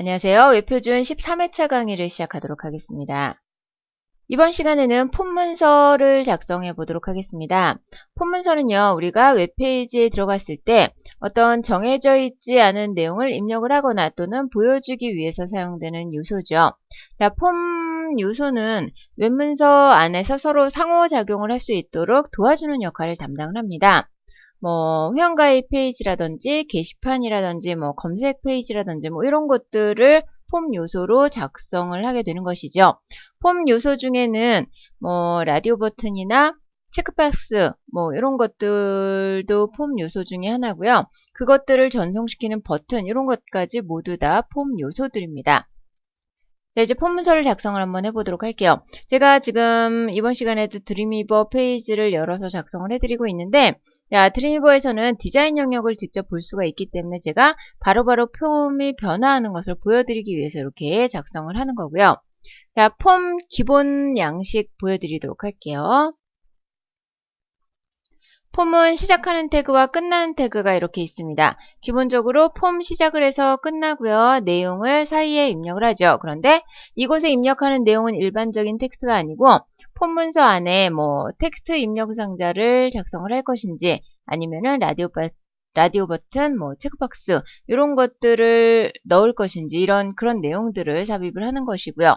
안녕하세요. 외표준 13회차 강의를 시작하도록 하겠습니다. 이번 시간에는 폰문서를 작성해 보도록 하겠습니다. 폰문서는요, 우리가 웹페이지에 들어갔을 때 어떤 정해져 있지 않은 내용을 입력을 하거나 또는 보여주기 위해서 사용되는 요소죠. 자, 폰 요소는 웹문서 안에서 서로 상호작용을 할 수 있도록 도와주는 역할을 담당을 합니다. 회원가입 페이지라든지 게시판이라든지 검색 페이지라든지 이런 것들을 폼 요소로 작성을 하게 되는 것이죠. 폼 요소 중에는 라디오 버튼이나 체크박스 이런 것들도 폼 요소 중에 하나고요. 그것들을 전송시키는 버튼 이런 것까지 모두 다 폼 요소들입니다. 자, 이제 폰문서를 작성을 한번 해보도록 할게요. 제가 지금 이번 시간에도 드림위버 페이지를 열어서 작성을 해드리고 있는데, 자, 드림위버에서는 디자인 영역을 직접 볼 수가 있기 때문에 제가 바로바로 폼이 변화하는 것을 보여드리기 위해서 이렇게 작성을 하는 거고요. 자, 폼 기본 양식 보여드리도록 할게요. 폼은 시작하는 태그와 끝나는 태그가 이렇게 있습니다. 기본적으로 폼 시작을 해서 끝나고요. 내용을 사이에 입력을 하죠. 그런데 이곳에 입력하는 내용은 일반적인 텍스트가 아니고 폼 문서 안에 텍스트 입력 상자를 작성을 할 것인지 아니면은 라디오 버튼, 체크박스 이런 것들을 넣을 것인지 그런 내용들을 삽입을 하는 것이고요.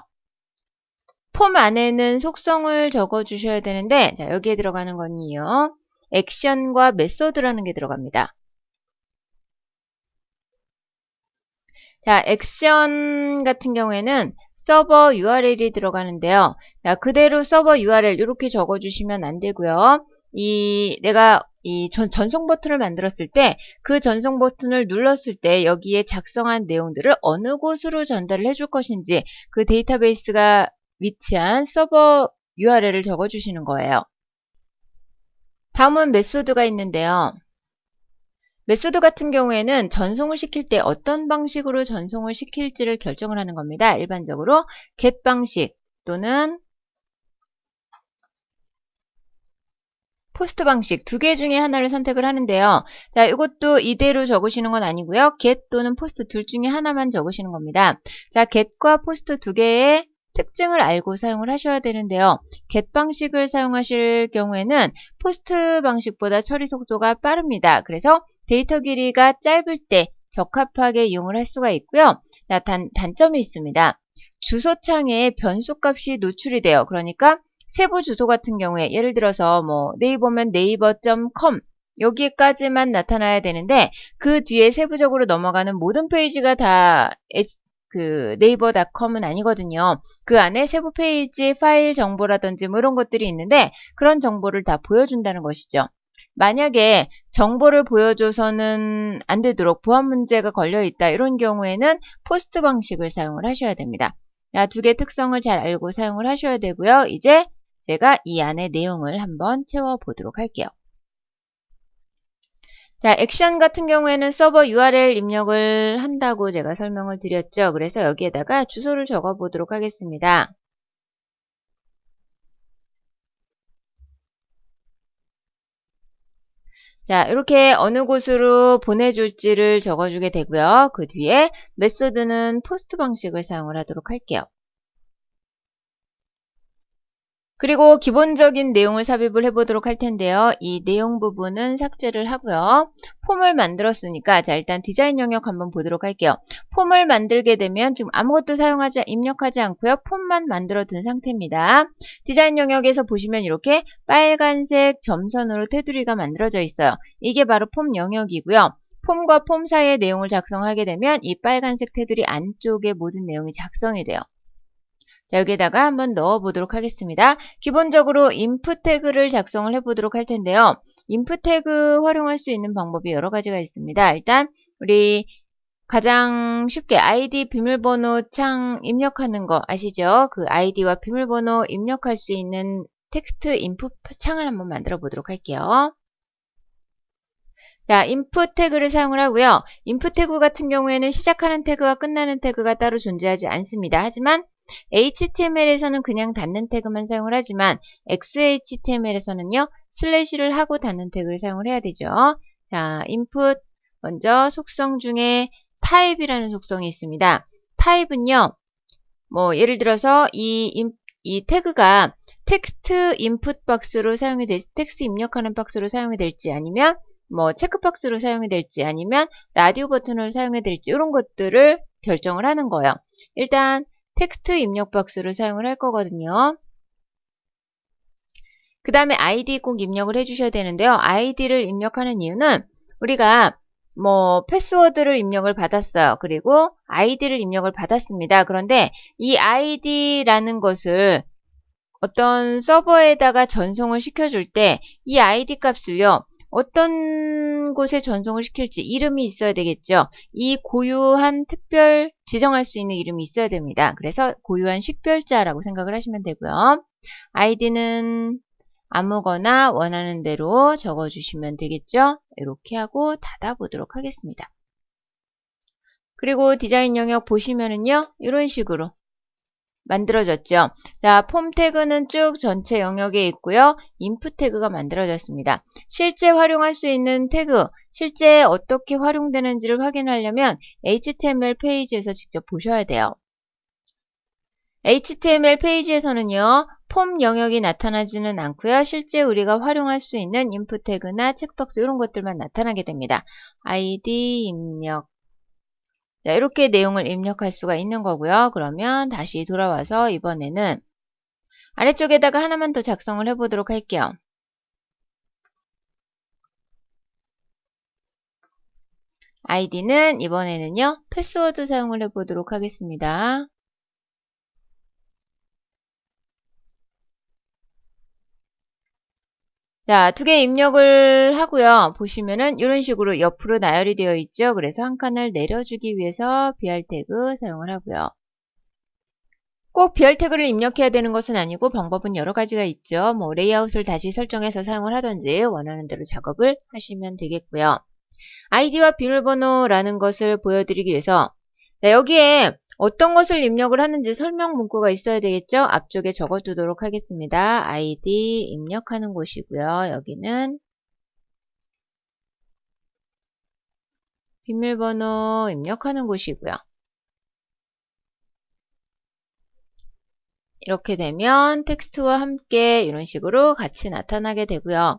폼 안에는 속성을 적어 주셔야 되는데 자, 여기에 들어가는 건요. 액션과 메소드라는 게 들어갑니다. 자, 액션 같은 경우에는 서버 URL이 들어가는데요. 자, 그대로 서버 URL 이렇게 적어주시면 안 되고요. 내가 전송 버튼을 만들었을 때 그 전송 버튼을 눌렀을 때 여기에 작성한 내용들을 어느 곳으로 전달을 해줄 것인지 그 데이터베이스가 위치한 서버 URL을 적어주시는 거예요. 다음은 메소드가 있는데요. 메소드 같은 경우에는 전송을 시킬 때 어떤 방식으로 전송을 시킬지를 결정을 하는 겁니다. 일반적으로 get 방식 또는 포스트 방식 두 개 중에 하나를 선택을 하는데요. 자, 이것도 이대로 적으시는 건 아니고요. get 또는 post 둘 중에 하나만 적으시는 겁니다. 자, get과 post 두 개의 특징을 알고 사용을 하셔야 되는데요. get 방식을 사용하실 경우에는 post 방식보다 처리 속도가 빠릅니다. 그래서 데이터 길이가 짧을 때 적합하게 이용을 할 수가 있고요. 자, 단점이 있습니다. 주소창에 변수값이 노출이 돼요. 그러니까 세부 주소 같은 경우에 예를 들어서 네이버면 네이버.com 여기까지만 나타나야 되는데 그 뒤에 세부적으로 넘어가는 모든 페이지가 다 네이버.com은 아니거든요. 그 안에 세부 페이지 파일 정보라든지 이런 것들이 있는데 그런 정보를 다 보여준다는 것이죠. 만약에 정보를 보여줘서는 안 되도록 보안 문제가 걸려있다 이런 경우에는 포스트 방식을 사용을 하셔야 됩니다. 두 개 특성을 잘 알고 사용을 하셔야 되고요. 이제 제가 이 안에 내용을 한번 채워보도록 할게요. 자, 액션 같은 경우에는 서버 URL 입력을 한다고 제가 설명을 드렸죠. 그래서 여기에다가 주소를 적어 보도록 하겠습니다. 자, 이렇게 어느 곳으로 보내줄지를 적어주게 되고요. 그 뒤에 메소드는 포스트 방식을 사용을 하도록 할게요. 그리고 기본적인 내용을 삽입을 해보도록 할 텐데요. 이 내용 부분은 삭제를 하고요. 폼을 만들었으니까 자, 일단 디자인 영역 한번 보도록 할게요. 폼을 만들게 되면 지금 아무것도 입력하지 않고요. 폼만 만들어 둔 상태입니다. 디자인 영역에서 보시면 이렇게 빨간색 점선으로 테두리가 만들어져 있어요. 이게 바로 폼 영역이고요. 폼과 폼 사이의 내용을 작성하게 되면 이 빨간색 테두리 안쪽에 모든 내용이 작성이 돼요. 자, 여기에다가 한번 넣어 보도록 하겠습니다. 기본적으로 input 태그를 작성을 해 보도록 할 텐데요. input 태그 활용할 수 있는 방법이 여러 가지가 있습니다. 일단 우리 가장 쉽게 아이디 비밀번호 창 입력하는 거 아시죠? 그 아이디와 비밀번호 입력할 수 있는 텍스트 input 창을 한번 만들어 보도록 할게요. 자, input 태그를 사용을 하고요. input 태그 같은 경우에는 시작하는 태그와 끝나는 태그가 따로 존재하지 않습니다. 하지만 HTML에서는 그냥 닫는 태그만 사용을 하지만 XHTML에서는요. 슬래시를 하고 닫는 태그를 사용을 해야 되죠. 자, input 먼저 속성 중에 type이라는 속성이 있습니다. 타입은요, 뭐 예를 들어서 이 태그가 텍스트 인풋 박스로 사용이 될지, 텍스트 입력하는 박스로 사용이 될지, 아니면 뭐 체크 박스로 사용이 될지, 아니면 라디오 버튼으로 사용이 될지, 이런 것들을 결정을 하는 거예요. 일단 텍스트 입력 박스로 사용을 할 거거든요. 그 다음에 아이디 꼭 입력을 해주셔야 되는데요. 아이디를 입력하는 이유는 우리가 뭐 패스워드를 입력을 받았어요. 그리고 아이디를 입력을 받았습니다. 그런데 이 아이디라는 것을 어떤 서버에다가 전송을 시켜줄 때 이 아이디 값을요, 어떤 곳에 전송을 시킬지 이름이 있어야 되겠죠. 이 고유한 특별 지정할 수 있는 이름이 있어야 됩니다. 그래서 고유한 식별자라고 생각을 하시면 되고요. 아이디는 아무거나 원하는 대로 적어주시면 되겠죠. 이렇게 하고 닫아보도록 하겠습니다. 그리고 디자인 영역 보시면은요, 이런 식으로 만들어졌죠. 자, 폼 태그는 쭉 전체 영역에 있고요. 인풋 태그가 만들어졌습니다. 실제 활용할 수 있는 태그, 실제 어떻게 활용되는지를 확인하려면 HTML 페이지에서 직접 보셔야 돼요. HTML 페이지에서는요, 폼 영역이 나타나지는 않고요. 실제 우리가 활용할 수 있는 인풋 태그나 체크박스 이런 것들만 나타나게 됩니다. 아이디 입력. 자, 이렇게 내용을 입력할 수가 있는 거고요. 그러면 다시 돌아와서 이번에는 아래쪽에다가 하나만 더 작성을 해보도록 할게요. 아이디는 이번에는요, 패스워드 사용을 해보도록 하겠습니다. 자, 두 개 입력을 하고요. 보시면은 이런 식으로 옆으로 나열이 되어 있죠. 그래서 한 칸을 내려주기 위해서 BR 태그 사용을 하고요. 꼭 BR 태그를 입력해야 되는 것은 아니고 방법은 여러 가지가 있죠. 뭐 레이아웃을 다시 설정해서 사용을 하든지 원하는 대로 작업을 하시면 되겠고요. 아이디와 비밀번호라는 것을 보여드리기 위해서 여기에 어떤 것을 입력을 하는지 설명 문구가 있어야 되겠죠. 앞쪽에 적어두도록 하겠습니다. 아이디 입력하는 곳이고요. 여기는 비밀번호 입력하는 곳이고요. 이렇게 되면 텍스트와 함께 이런 식으로 같이 나타나게 되고요.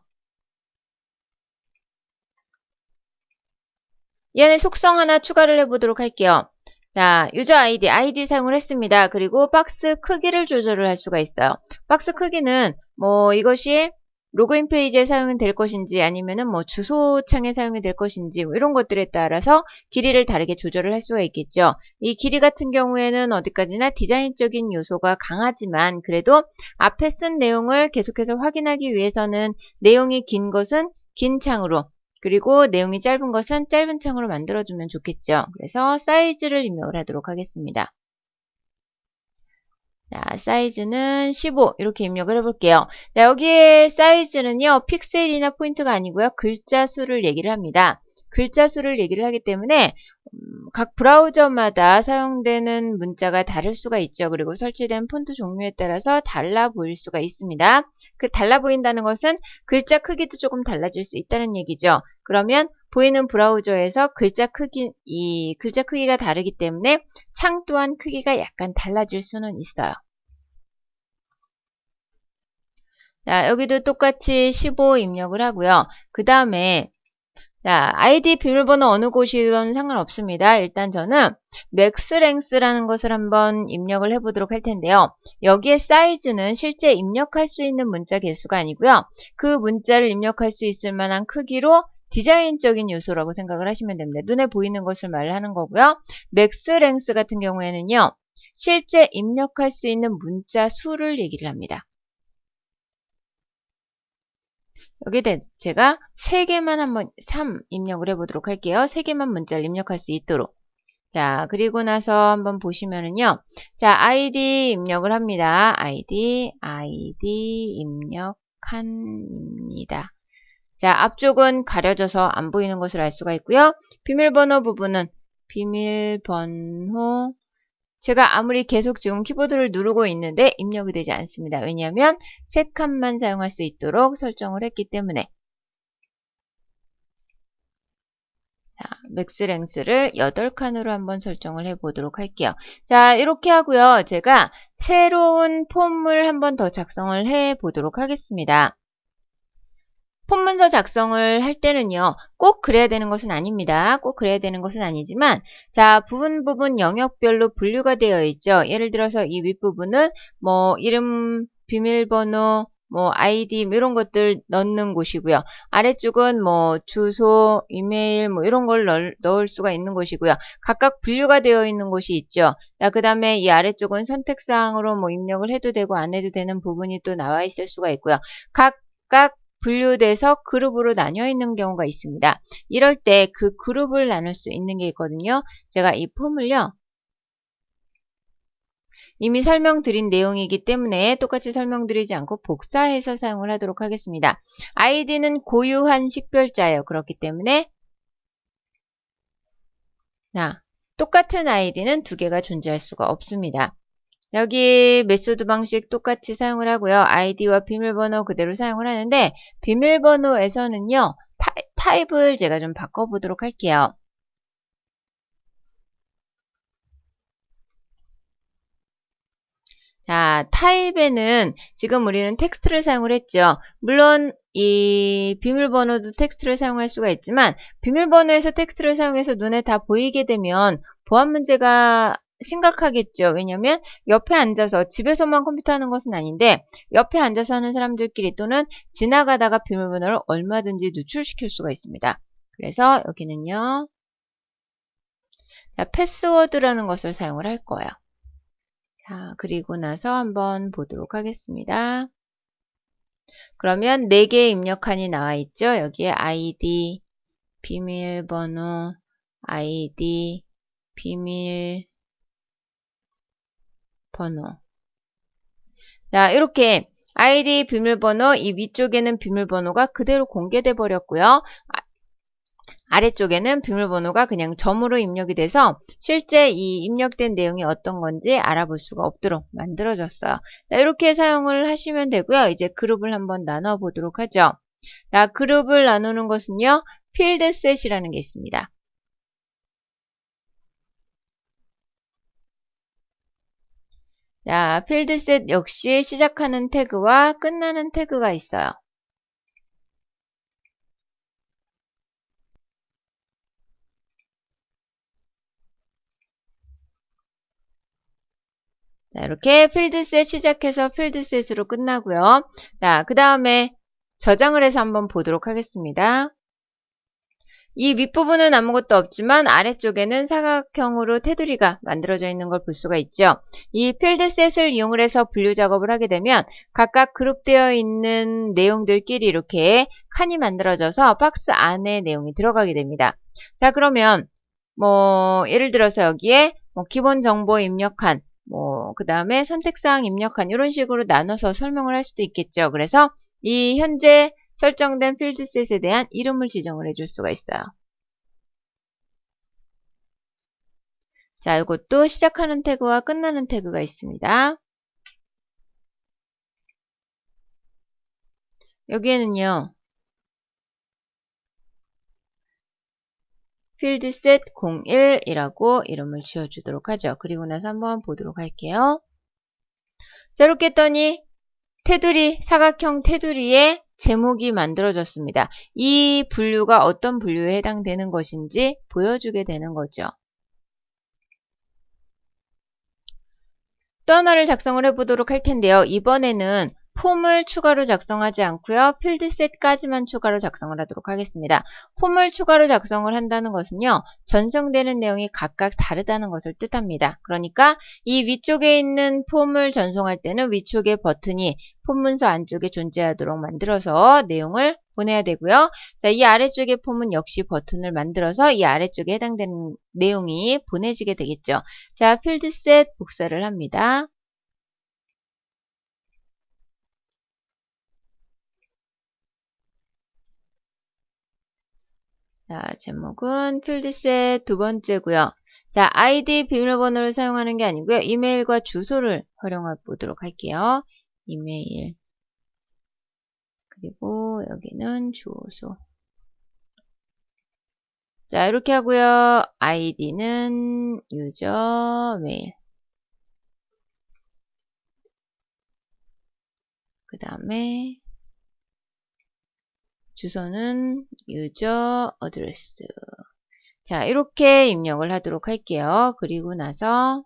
이 안에 속성 하나 추가를 해보도록 할게요. 자, 유저 아이디 사용을 했습니다. 그리고 박스 크기를 조절을 할 수가 있어요. 박스 크기는 뭐 이것이 로그인 페이지에 사용이 될 것인지 아니면은 뭐 주소창에 사용이 될 것인지 뭐 이런 것들에 따라서 길이를 다르게 조절을 할 수가 있겠죠. 이 길이 같은 경우에는 어디까지나 디자인적인 요소가 강하지만 그래도 앞에 쓴 내용을 계속해서 확인하기 위해서는 내용이 긴 것은 긴 창으로 그리고 내용이 짧은 것은 짧은 창으로 만들어주면 좋겠죠. 그래서 사이즈를 입력을 하도록 하겠습니다. 자, 사이즈는 15 이렇게 입력을 해볼게요. 자, 여기에 사이즈는요. 픽셀이나 포인트가 아니고요. 글자 수를 얘기를 합니다. 글자 수를 얘기를 하기 때문에 각 브라우저마다 사용되는 문자가 다를 수가 있죠. 그리고 설치된 폰트 종류에 따라서 달라 보일 수가 있습니다. 그 달라 보인다는 것은 글자 크기도 조금 달라질 수 있다는 얘기죠. 그러면 보이는 브라우저에서 글자 크기가 다르기 때문에 창 또한 크기가 약간 달라질 수는 있어요. 자, 여기도 똑같이 15 입력을 하고요. 그 다음에 자, 아이디 비밀번호 어느 곳이든 상관없습니다. 일단 저는 맥스랭스라는 것을 한번 입력을 해보도록 할 텐데요. 여기에 사이즈는 실제 입력할 수 있는 문자 개수가 아니고요. 그 문자를 입력할 수 있을 만한 크기로 디자인적인 요소라고 생각을 하시면 됩니다. 눈에 보이는 것을 말하는 거고요. 맥스랭스 같은 경우에는요. 실제 입력할 수 있는 문자 수를 얘기를 합니다. 여기에 제가 3개만 한번 3 입력을 해보도록 할게요. 3개만 문자를 입력할 수 있도록. 자, 그리고 나서 한번 보시면은요. 자, 아이디 입력을 합니다. 아이디 입력한입니다. 자, 앞쪽은 가려져서 안 보이는 것을 알 수가 있고요. 비밀번호 부분은 비밀번호 제가 아무리 계속 지금 키보드를 누르고 있는데 입력이 되지 않습니다. 왜냐하면 3칸만 사용할 수 있도록 설정을 했기 때문에 자, 맥스 랭스를 8칸으로 한번 설정을 해 보도록 할게요. 자, 이렇게 하고요. 제가 새로운 폼을 한번 더 작성을 해 보도록 하겠습니다. 폼 문서 작성을 할 때는요, 꼭 그래야 되는 것은 아닙니다. 꼭 그래야 되는 것은 아니지만, 자, 부분 영역별로 분류가 되어 있죠. 예를 들어서 이 윗부분은 뭐 이름, 비밀번호, 뭐 아이디 뭐 이런 것들 넣는 곳이고요. 아래쪽은 뭐 주소, 이메일 뭐 이런 걸 넣을 수가 있는 곳이고요. 각각 분류가 되어 있는 곳이 있죠. 자, 그 다음에 이 아래쪽은 선택사항으로 뭐 입력을 해도 되고 안 해도 되는 부분이 또 나와 있을 수가 있고요. 각각 분류돼서 그룹으로 나뉘어 있는 경우가 있습니다. 이럴 때 그 그룹을 나눌 수 있는 게 있거든요. 제가 이 폼을요, 이미 설명드린 내용이기 때문에 똑같이 설명드리지 않고 복사해서 사용을 하도록 하겠습니다. 아이디는 고유한 식별자예요. 그렇기 때문에 똑같은 아이디는 두 개가 존재할 수가 없습니다. 여기 메소드 방식 똑같이 사용을 하고요. 아이디와 비밀번호 그대로 사용을 하는데 비밀번호에서는요. 타입을 제가 좀 바꿔보도록 할게요. 자, 타입에는 지금 우리는 텍스트를 사용을 했죠. 물론 이 비밀번호도 텍스트를 사용할 수가 있지만 비밀번호에서 텍스트를 사용해서 눈에 다 보이게 되면 보안 문제가 심각하겠죠. 왜냐면 옆에 앉아서 집에서만 컴퓨터 하는 것은 아닌데 옆에 앉아서 하는 사람들끼리 또는 지나가다가 비밀번호를 얼마든지 누출시킬 수가 있습니다. 그래서 여기는요. 자, 패스워드라는 것을 사용을 할 거예요. 자, 그리고 나서 한번 보도록 하겠습니다. 그러면 4개의 입력칸이 나와 있죠. 여기에 아이디, 비밀번호, 아이디, 비밀번호. 자, 이렇게 아이디, 비밀번호, 이 위쪽에는 비밀번호가 그대로 공개돼 버렸고요. 아래쪽에는 비밀번호가 그냥 점으로 입력이 돼서 실제 이 입력된 내용이 어떤 건지 알아볼 수가 없도록 만들어졌어요. 자, 이렇게 사용을 하시면 되고요. 이제 그룹을 한번 나눠 보도록 하죠. 자, 그룹을 나누는 것은요. 필드셋이라는 게 있습니다. 자, 필드셋 역시 시작하는 태그와 끝나는 태그가 있어요. 자, 이렇게 필드셋 시작해서 필드셋으로 끝나고요. 자, 그 다음에 저장을 해서 한번 보도록 하겠습니다. 이 윗부분은 아무것도 없지만 아래쪽에는 사각형으로 테두리가 만들어져 있는 걸 볼 수가 있죠. 이 필드셋을 이용을 해서 분류 작업을 하게 되면 각각 그룹되어 있는 내용들끼리 이렇게 칸이 만들어져서 박스 안에 내용이 들어가게 됩니다. 자, 그러면 뭐 예를 들어서 여기에 뭐 기본 정보 입력한 그 다음에 선택사항 입력한 이런 식으로 나눠서 설명을 할 수도 있겠죠. 그래서 이 현재 설정된 필드셋에 대한 이름을 지정을 해줄 수가 있어요. 자, 이것도 시작하는 태그와 끝나는 태그가 있습니다. 여기에는요. 필드셋 01이라고 이름을 지어주도록 하죠. 그리고 나서 한번 보도록 할게요. 자, 이렇게 했더니 테두리, 사각형 테두리에 제목이 만들어졌습니다. 이 분류가 어떤 분류에 해당되는 것인지 보여주게 되는 거죠. 또 하나를 작성을 해보도록 할 텐데요. 이번에는 폼을 추가로 작성하지 않고요. 필드셋까지만 추가로 작성을 하도록 하겠습니다. 폼을 추가로 작성을 한다는 것은요. 전송되는 내용이 각각 다르다는 것을 뜻합니다. 그러니까 이 위쪽에 있는 폼을 전송할 때는 위쪽의 버튼이 폼 문서 안쪽에 존재하도록 만들어서 내용을 보내야 되고요. 자, 이 아래쪽의 폼은 역시 버튼을 만들어서 이 아래쪽에 해당되는 내용이 보내지게 되겠죠. 자, 필드셋 복사를 합니다. 자, 제목은 필드셋 두 번째고요. 자, 아이디 비밀번호를 사용하는 게 아니고요. 이메일과 주소를 활용해 보도록 할게요. 이메일 그리고 여기는 주소. 자, 이렇게 하고요. 아이디는 유저 메일. 그 다음에 주소는 유저 어드레스. 자, 이렇게 입력을 하도록 할게요. 그리고 나서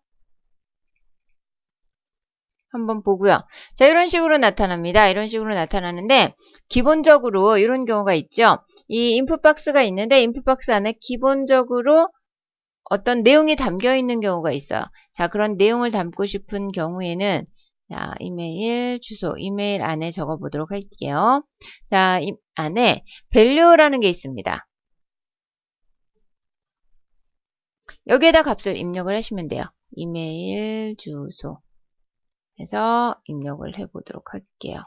한번 보고요. 자, 이런 식으로 나타납니다. 이런 식으로 나타나는데 기본적으로 이런 경우가 있죠. 이 인풋 박스가 있는데 인풋 박스 안에 기본적으로 어떤 내용이 담겨 있는 경우가 있어요. 자, 그런 내용을 담고 싶은 경우에는 자, 이메일 주소, 이메일 안에 적어 보도록 할게요. 자, 이 안에 value라는 게 있습니다. 여기에다 값을 입력을 하시면 돼요. 이메일 주소 해서 입력을 해 보도록 할게요.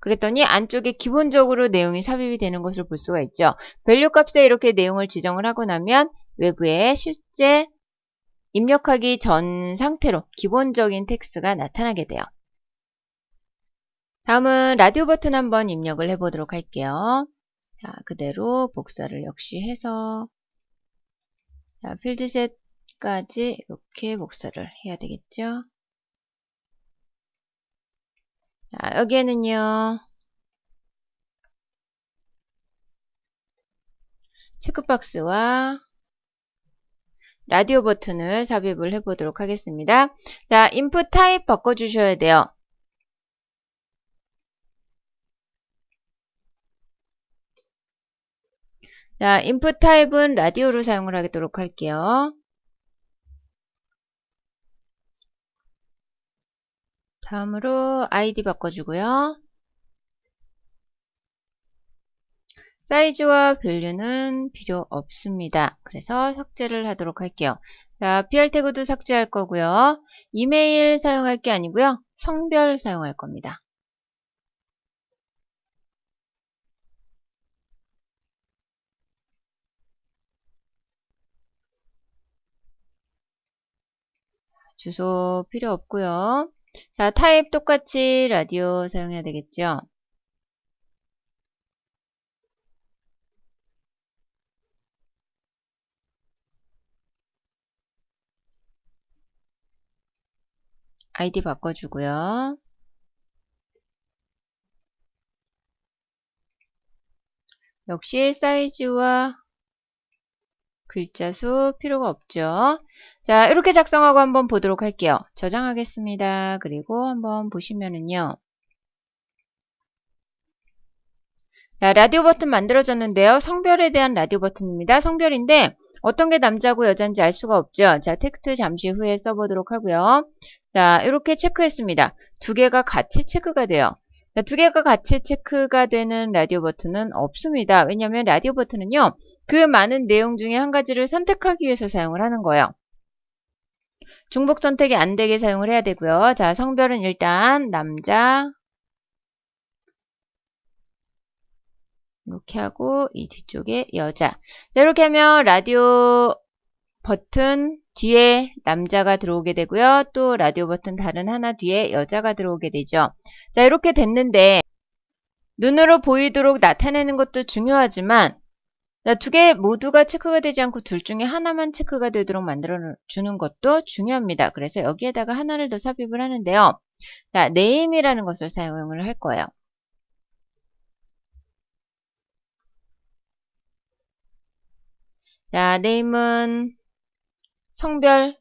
그랬더니 안쪽에 기본적으로 내용이 삽입이 되는 것을 볼 수가 있죠. value 값에 이렇게 내용을 지정을 하고 나면 외부에 실제 입력하기 전 상태로 기본적인 텍스트가 나타나게 돼요. 다음은 라디오 버튼 한번 입력을 해보도록 할게요. 자, 그대로 복사를 역시 해서 자, 필드셋까지 이렇게 복사를 해야 되겠죠. 자, 여기에는요. 체크박스와 라디오 버튼을 삽입을 해보도록 하겠습니다. 자, 인풋 타입 바꿔주셔야 돼요. 자, 인풋 타입은 라디오로 사용을 하도록 할게요. 다음으로 아이디 바꿔주고요. 사이즈와 밸류는 필요 없습니다. 그래서 삭제를 하도록 할게요. 자, PR 태그도 삭제할 거고요. 이메일 사용할 게 아니고요. 성별 사용할 겁니다. 주소 필요 없고요. 자, 타입 똑같이 라디오 사용해야 되겠죠. 아이디 바꿔주고요. 역시 사이즈와 글자 수 필요가 없죠. 자, 이렇게 작성하고 한번 보도록 할게요. 저장하겠습니다. 그리고 한번 보시면은요. 자, 라디오 버튼 만들어졌는데요. 성별에 대한 라디오 버튼입니다. 성별인데 어떤 게 남자고 여자인지 알 수가 없죠. 자, 텍스트 잠시 후에 써보도록 하고요. 자, 이렇게 체크했습니다. 두 개가 같이 체크가 돼요. 자, 두 개가 같이 체크가 되는 라디오 버튼은 없습니다. 왜냐하면 라디오 버튼은요. 그 많은 내용 중에 한 가지를 선택하기 위해서 사용을 하는 거예요. 중복 선택이 안 되게 사용을 해야 되고요. 자, 성별은 일단 남자 이렇게 하고 이 뒤쪽에 여자. 자, 이렇게 하면 라디오 버튼 뒤에 남자가 들어오게 되고요. 또 라디오 버튼 다른 하나 뒤에 여자가 들어오게 되죠. 자, 이렇게 됐는데 눈으로 보이도록 나타내는 것도 중요하지만 두 개 모두가 체크가 되지 않고 둘 중에 하나만 체크가 되도록 만들어 주는 것도 중요합니다. 그래서 여기에다가 하나를 더 삽입을 하는데요. 자, name이라는 것을 사용을 할 거예요. 자, name은 성별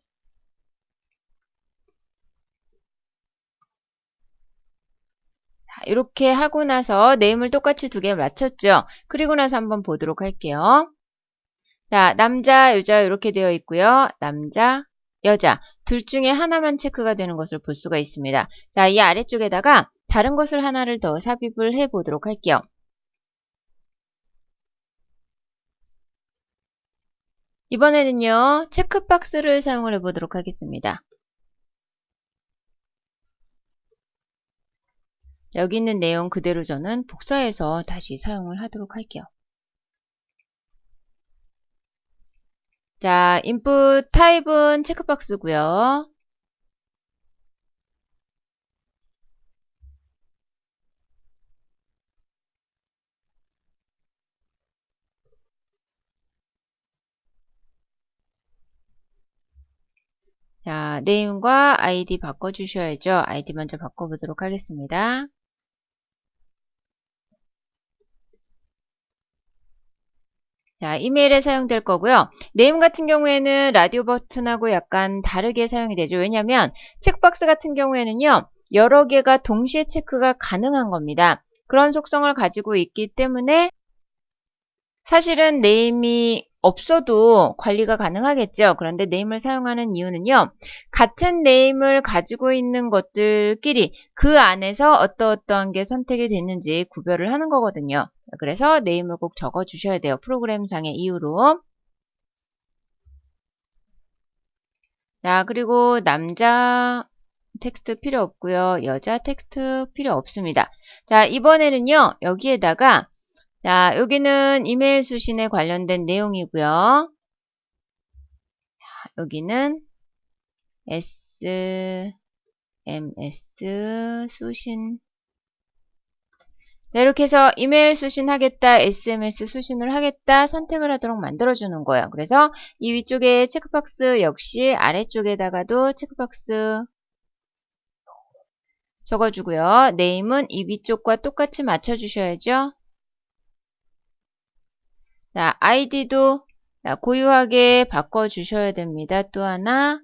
이렇게 하고 나서 네임을 똑같이 두 개 맞췄죠. 그리고 나서 한번 보도록 할게요. 자, 남자, 여자 이렇게 되어 있고요. 남자, 여자 둘 중에 하나만 체크가 되는 것을 볼 수가 있습니다. 자, 이 아래쪽에다가 다른 것을 하나를 더 삽입을 해 보도록 할게요. 이번에는요. 체크박스를 사용을 해 보도록 하겠습니다. 여기 있는 내용 그대로 저는 복사해서 다시 사용을 하도록 할게요. 자, 인풋 타입은 체크박스고요. 자, 네임과 아이디 바꿔주셔야죠. 아이디 먼저 바꿔보도록 하겠습니다. 자, 이메일에 사용될 거고요. 네임 같은 경우에는 라디오 버튼하고 약간 다르게 사용이 되죠. 왜냐하면 체크박스 같은 경우에는요. 여러 개가 동시에 체크가 가능한 겁니다. 그런 속성을 가지고 있기 때문에 사실은 네임이 없어도 관리가 가능하겠죠. 그런데 네임을 사용하는 이유는요. 같은 네임을 가지고 있는 것들끼리 그 안에서 어떠한 게 선택이 됐는지 구별을 하는 거거든요. 그래서 네임을 꼭 적어 주셔야 돼요. 프로그램상의 이유로. 자, 그리고 남자 텍스트 필요 없고요. 여자 텍스트 필요 없습니다. 자, 이번에는요. 여기에다가 자, 여기는 이메일 수신에 관련된 내용이고요. 여기는 SMS 수신. 자, 이렇게 해서 이메일 수신하겠다, SMS 수신을 하겠다 선택을 하도록 만들어주는 거예요. 그래서 이 위쪽에 체크박스 역시 아래쪽에다가도 체크박스 적어주고요. 네임은 이 위쪽과 똑같이 맞춰주셔야죠. 자, 아이디도 고유하게 바꿔주셔야 됩니다. 또 하나.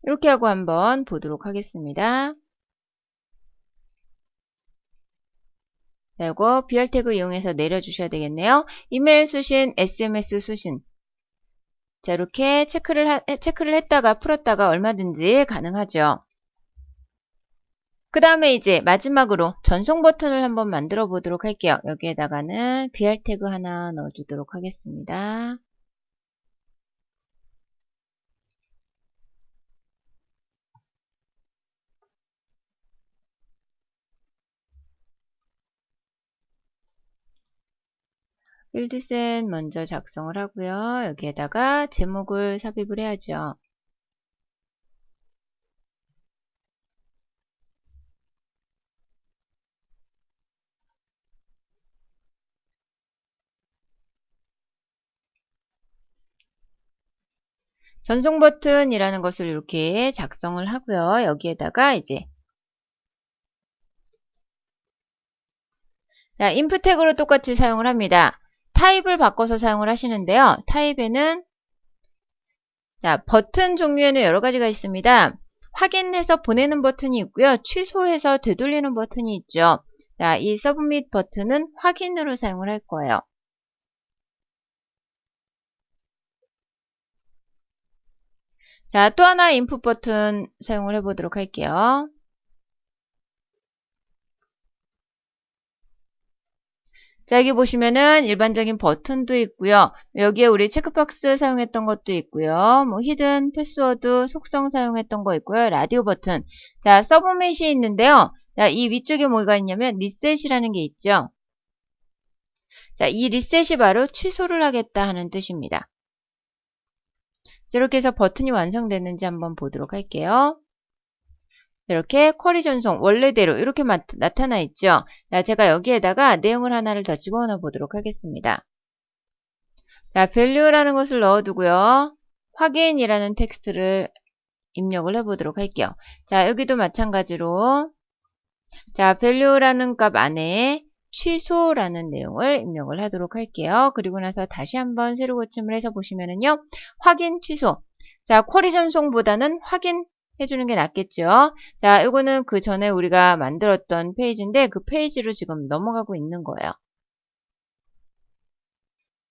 이렇게 하고 한번 보도록 하겠습니다. 자, 이거 BR 태그 이용해서 내려주셔야 되겠네요. 이메일 수신, SMS 수신. 자, 이렇게 체크를 했다가 풀었다가 얼마든지 가능하죠. 그 다음에 이제 마지막으로 전송 버튼을 한번 만들어 보도록 할게요. 여기에다가는 BR 태그 하나 넣어주도록 하겠습니다. 필드셋 먼저 작성을 하고요. 여기에다가 제목을 삽입을 해야죠. 전송 버튼이라는 것을 이렇게 작성을 하고요. 여기에다가 이제 자, 인풋 태그로 똑같이 사용을 합니다. 타입을 바꿔서 사용을 하시는데요. 타입에는 자, 버튼 종류에는 여러 가지가 있습니다. 확인해서 보내는 버튼이 있고요. 취소해서 되돌리는 버튼이 있죠. 자, 이 서브밋 버튼은 확인으로 사용을 할 거예요. 자, 또 하나 인풋 버튼 사용을 해보도록 할게요. 자, 여기 보시면은 일반적인 버튼도 있고요. 여기에 우리 체크박스 사용했던 것도 있고요. 뭐 히든 패스워드 속성 사용했던 거 있고요. 라디오 버튼. 자, 서브밋이 있는데요. 자, 이 위쪽에 뭐가 있냐면 리셋이라는 게 있죠. 자, 이 리셋이 바로 취소를 하겠다 하는 뜻입니다. 자, 이렇게 해서 버튼이 완성됐는지 한번 보도록 할게요. 이렇게 쿼리 전송 원래대로 이렇게 나타나 있죠. 자, 제가 여기에다가 내용을 하나를 더 집어넣어 보도록 하겠습니다. 자, value라는 것을 넣어두고요. 확인이라는 텍스트를 입력을 해보도록 할게요. 자, 여기도 마찬가지로 자, value라는 값 안에 취소라는 내용을 입력을 하도록 할게요. 그리고 나서 다시 한번 새로 고침을 해서 보시면은요. 확인 취소. 자, 쿼리 전송보다는 확인 해주는 게 낫겠죠. 자, 이거는 그 전에 우리가 만들었던 페이지인데 그 페이지로 지금 넘어가고 있는 거예요.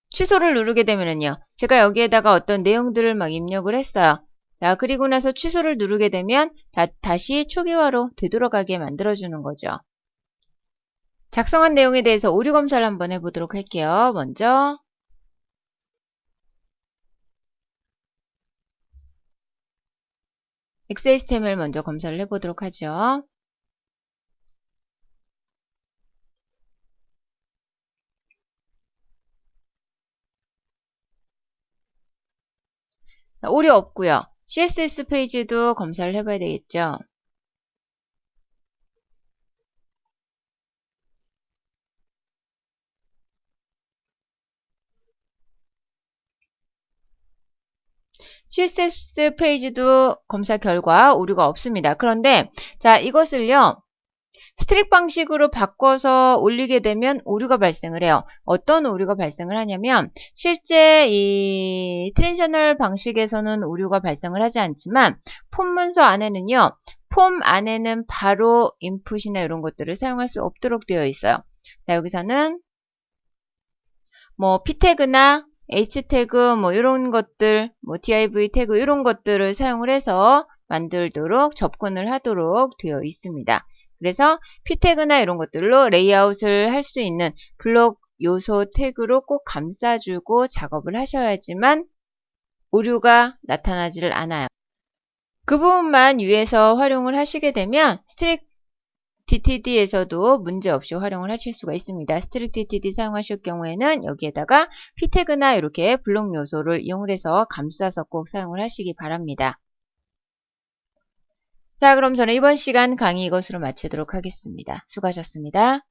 취소를 누르게 되면은요. 제가 여기에다가 어떤 내용들을 막 입력을 했어요. 자, 그리고 나서 취소를 누르게 되면 다시 초기화로 되돌아가게 만들어주는 거죠. 작성한 내용에 대해서 오류 검사를 한번 해보도록 할게요. 먼저 XHTML 먼저 검사를 해보도록 하죠. 오류 없고요. CSS 페이지도 검사를 해봐야 되겠죠. CSS 페이지도 검사 결과 오류가 없습니다. 그런데 자, 이것을요. 스트릭 방식으로 바꿔서 올리게 되면 오류가 발생을 해요. 어떤 오류가 발생을 하냐면 실제 이 트랜지셔널 방식에서는 오류가 발생을 하지 않지만 폼 문서 안에는요. 폼 안에는 바로 인풋이나 이런 것들을 사용할 수 없도록 되어 있어요. 자, 여기서는 뭐 p 태그나 h 태그 뭐 이런 것들, 뭐 div 태그 이런 것들을 사용을 해서 만들도록 접근을 하도록 되어 있습니다. 그래서 p 태그나 이런 것들로 레이아웃을 할 수 있는 블록 요소 태그로 꼭 감싸주고 작업을 하셔야지만 오류가 나타나지를 않아요. 그 부분만 유의해서 활용을 하시게 되면 스트릭 DTD에서도 문제없이 활용을 하실 수가 있습니다. 스트릭 DTD 사용하실 경우에는 여기에다가 p 태그나 이렇게 블록 요소를 이용을 해서 감싸서 꼭 사용을 하시기 바랍니다. 자, 그럼 저는 이번 시간 강의 이것으로 마치도록 하겠습니다. 수고하셨습니다.